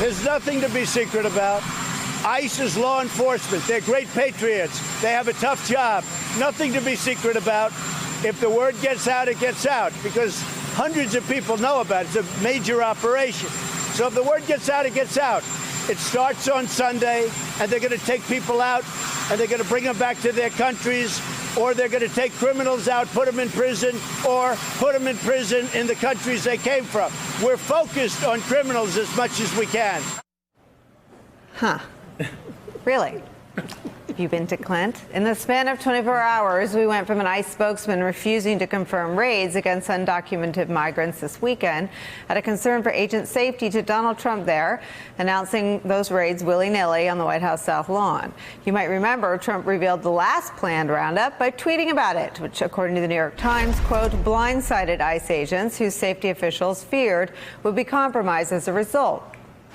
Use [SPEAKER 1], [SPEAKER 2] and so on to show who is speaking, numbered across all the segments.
[SPEAKER 1] There's nothing to be secret about. ICE is law enforcement. They're great patriots. They have a tough job. Nothing to be secret about. If the word gets out, it gets out, because hundreds of people know about it. It's a major operation. So if the word gets out, it gets out. It starts on Sunday, and they're going to take people out, and they're going to bring them back to their countries, or they're going to take criminals out, put them in prison, or put them in prison in the countries they came from. We're focused on criminals as much as we can.
[SPEAKER 2] Huh. Really? Have you been to Clint? In the span of 24 hours, we went from an ICE spokesman refusing to confirm raids against undocumented migrants this weekend at a concern for agent safety to Donald Trump there, announcing those raids willy-nilly on the White House South Lawn. You might remember Trump revealed the last planned roundup by tweeting about it, which, according to the New York Times, quote, blindsided ICE agents whose safety officials feared would be compromised as a result.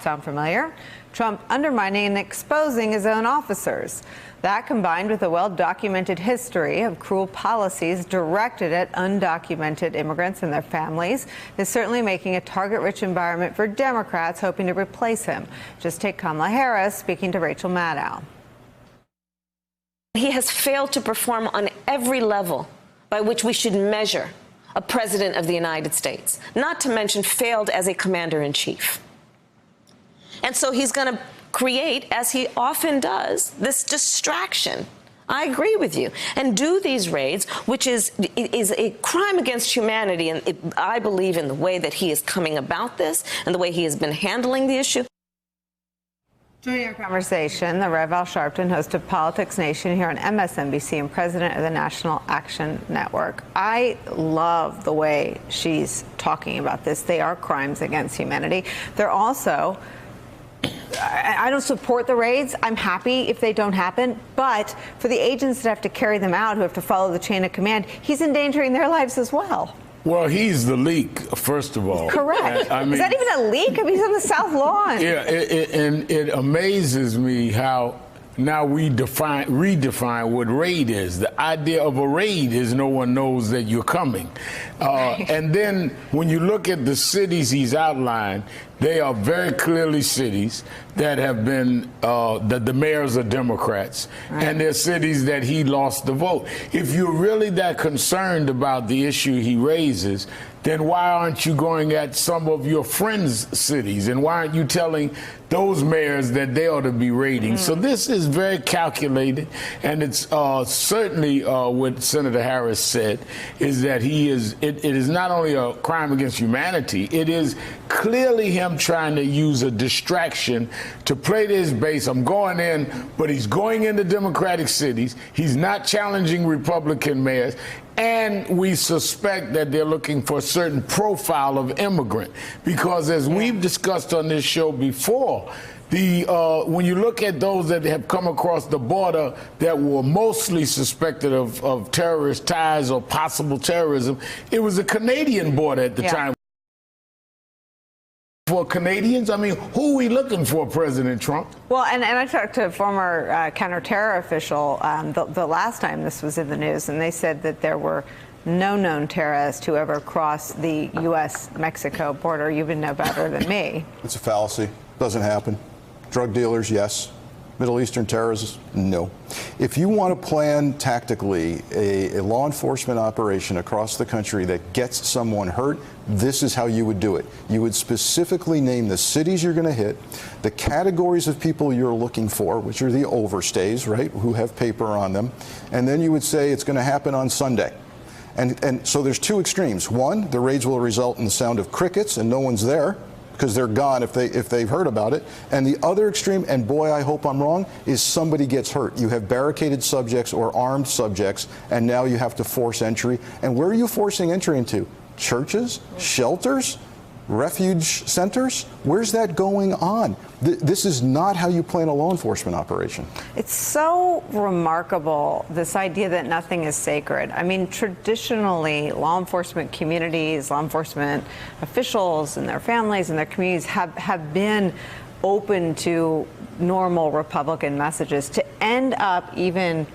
[SPEAKER 2] Sound familiar? Trump undermining and exposing his own officers. That, combined with a well-documented history of cruel policies directed at undocumented immigrants and their families, is certainly making a target-rich environment for Democrats hoping to replace him. Just take Kamala Harris speaking to Rachel Maddow.
[SPEAKER 3] He has failed to perform on every level by which we should measure a president of the United States, not to mention failed as a commander-in-chief. And so he's going to create, as he often does, this distraction. I agree with you. And do these raids, which is a crime against humanity. And I believe in the way that he is coming about this and the way he has been handling the issue.
[SPEAKER 2] Joining our conversation, the Rev Al Sharpton, host of Politics Nation here on MSNBC and president of the National Action Network. I love the way she's talking about this. They are crimes against humanity. They're also... I don't support the raids. I'm happy if they don't happen. But for the agents that have to carry them out, who have to follow the chain of command, he's endangering their lives as well.
[SPEAKER 4] Well, he's the leak, first of all.
[SPEAKER 2] Correct. I mean, is that even a leak? I mean, he's on the South Lawn.
[SPEAKER 4] Yeah, and it amazes me how now we redefine what raid is. The idea of a raid is no one knows that you're coming. And then when you look at the cities he's outlined, they are very clearly cities that have been, the mayors are Democrats, right. And they're cities that he lost the vote. If you're really that concerned about the issue he raises, then why aren't you going at some of your friends' cities? And why aren't you telling those mayors that they ought to be raiding? So this is very calculated, and it's certainly what Senator Harris said, is that it is not only a crime against humanity, it is clearly him trying to use a distraction to play to his base. I'm going in, but he's going into Democratic cities. He's not challenging Republican mayors. And we suspect that they're looking for a certain profile of immigrant, because as we've discussed on this show before, when you look at those that have come across the border that were mostly suspected of terrorist ties or possible terrorism, it was a Canadian border at the time. For Canadians, I mean, who are we looking for, President Trump?
[SPEAKER 2] Well, and I talked to a former counterterror official the last time this was in the news, and they said that there were no known terrorists who ever crossed the U.S.-Mexico border. You would know better than me.
[SPEAKER 5] It's a fallacy. Doesn't happen. Drug dealers, yes. Middle Eastern terrorists, no. If you want to plan tactically a law enforcement operation across the country that gets someone hurt, this is how you would do it. You would specifically name the cities you're going to hit, the categories of people you're looking for, which are the overstays, right, who have paper on them, and then you would say it's going to happen on Sunday. And so there's two extremes. One, the raids will result in the sound of crickets and no one's there, because they're gone if they've heard about it. And the other extreme, and boy, I hope I'm wrong, is somebody gets hurt. You have barricaded subjects or armed subjects, and now you have to force entry. And where are you forcing entry into? Churches? Shelters? Refuge centers? Where's that going on? This is not how you plan a law enforcement operation.
[SPEAKER 2] It's so remarkable, this idea that nothing is sacred. I mean, traditionally, law enforcement communities, law enforcement officials and their families and their communities have been open to normal Republican messages. To end up even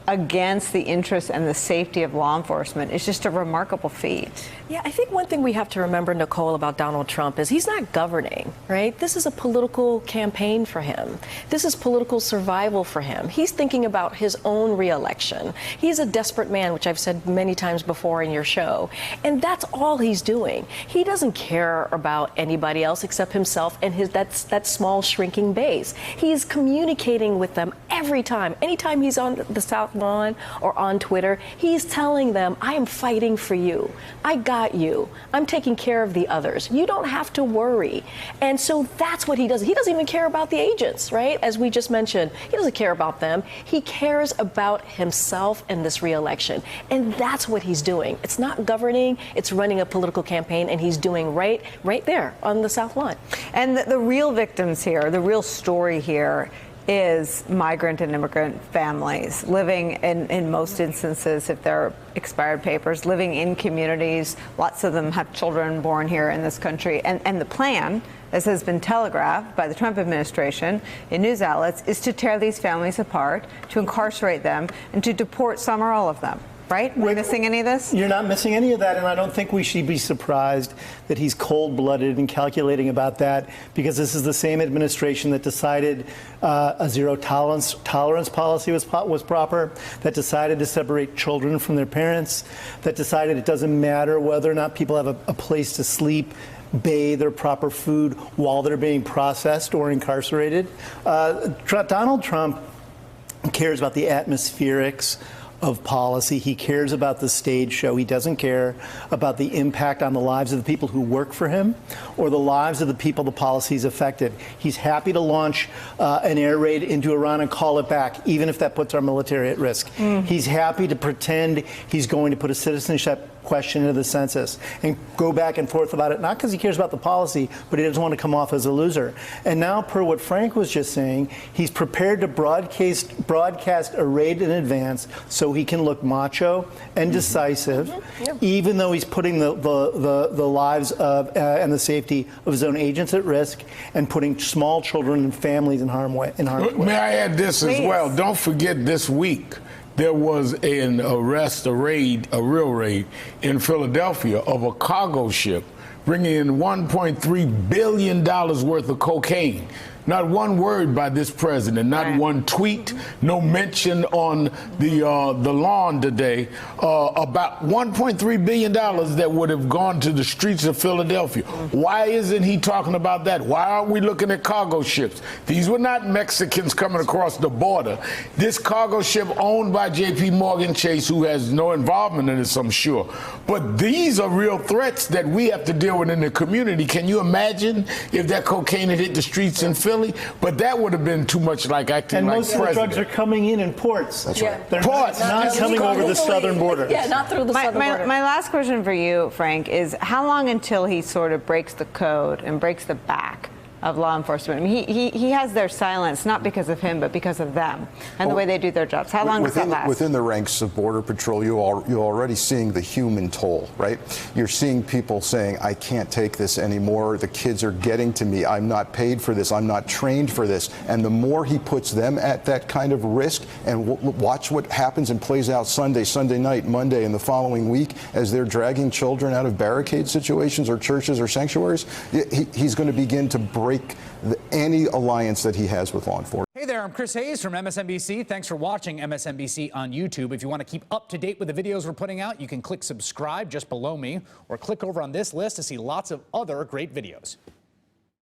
[SPEAKER 2] against the interests and the safety of law enforcement is just a remarkable feat.
[SPEAKER 6] Yeah, I think one thing we have to remember, Nicole, about Donald Trump is he's not governing, right? This is a political campaign for him. This is political survival for him. He's thinking about his own reelection. He's a desperate man, which I've said many times before in your show. And that's all he's doing. He doesn't care about anybody else except himself and that small shrinking base. He's communicating with them every time. Anytime he's on the South Lawn or on Twitter, he's telling them, I am fighting for you. I got you. I'm taking care of the others. You don't have to worry. And so that's what he does. He doesn't even care about the agents, right? As we just mentioned, he doesn't care about them. He cares about himself and this reelection. And that's what he's doing. It's not governing, it's running a political campaign, and he's doing right there on the South Lawn.
[SPEAKER 2] And the real victims here, the real story here, is migrant and immigrant families living in most instances, if they're expired papers, living in communities. Lots of them have children born here in this country. And the plan, as has been telegraphed by the Trump administration in news outlets, is to tear these families apart, to incarcerate them, and to deport some or all of them. Right? Am I missing any of this?
[SPEAKER 7] You're not missing any of that, and I don't think we should be surprised that he's cold-blooded and calculating about that, because this is the same administration that decided a zero tolerance policy was proper, that decided to separate children from their parents, that decided it doesn't matter whether or not people have a place to sleep, bathe, or proper food while they're being processed or incarcerated. Donald Trump cares about the atmospherics of policy. He cares about the stage show. He doesn't care about the impact on the lives of the people who work for him or the lives of the people the policies affected. He's happy to launch an air raid into Iran and call it back, even if that puts our military at risk. He's happy to pretend he's going to put a citizenship question into the census and go back and forth about it, not because he cares about the policy, but he doesn't want to come off as a loser. And now, per what Frank was just saying, he's prepared to broadcast a raid in advance so he can look macho and decisive, even though he's putting the lives of and the safety of his own agents at risk and putting small children and families in harm's way.
[SPEAKER 4] May I add this as well? Don't forget, this week there was an arrest, a real raid in Philadelphia of a cargo ship bringing in $1.3 billion worth of cocaine. Not one word by this president, not one tweet, no mention on the lawn today about $1.3 billion that would have gone to the streets of Philadelphia. Why isn't he talking about that? Why aren't we looking at cargo ships? These were not Mexicans coming across the border. This cargo ship owned by J.P. Morgan Chase, who has no involvement in this, I'm sure. But these are real threats that we have to deal with in the community. Can you imagine if that cocaine had hit the streets in Philly? But that would have been too much like acting
[SPEAKER 7] and
[SPEAKER 4] like
[SPEAKER 7] most
[SPEAKER 4] president.
[SPEAKER 7] of the drugs are coming in ports.
[SPEAKER 5] That's right.
[SPEAKER 7] They're
[SPEAKER 4] Ports.
[SPEAKER 7] not coming over the southern border.
[SPEAKER 6] Yeah, not through the southern border.
[SPEAKER 2] My last question for you, Frank, is how long until he sort of breaks the code and breaks the back of law enforcement? I mean, he has their silence, not because of him, but because of them and the way they do their jobs. How long does that last?
[SPEAKER 5] Within the ranks of Border Patrol, you're already seeing the human toll, right? You're seeing people saying, I can't take this anymore. The kids are getting to me. I'm not paid for this. I'm not trained for this. And the more he puts them at that kind of risk, and watch what happens and plays out Sunday night, Monday, and the following week as they're dragging children out of barricade situations or churches or sanctuaries, he's going to begin to break any alliance that he has with law enforcement.
[SPEAKER 8] Hey there, I'm Chris Hayes from MSNBC. Thanks for watching MSNBC on YouTube. If you want to keep up to date with the videos we're putting out, you can click subscribe just below me or click over on this list to see lots of other great videos.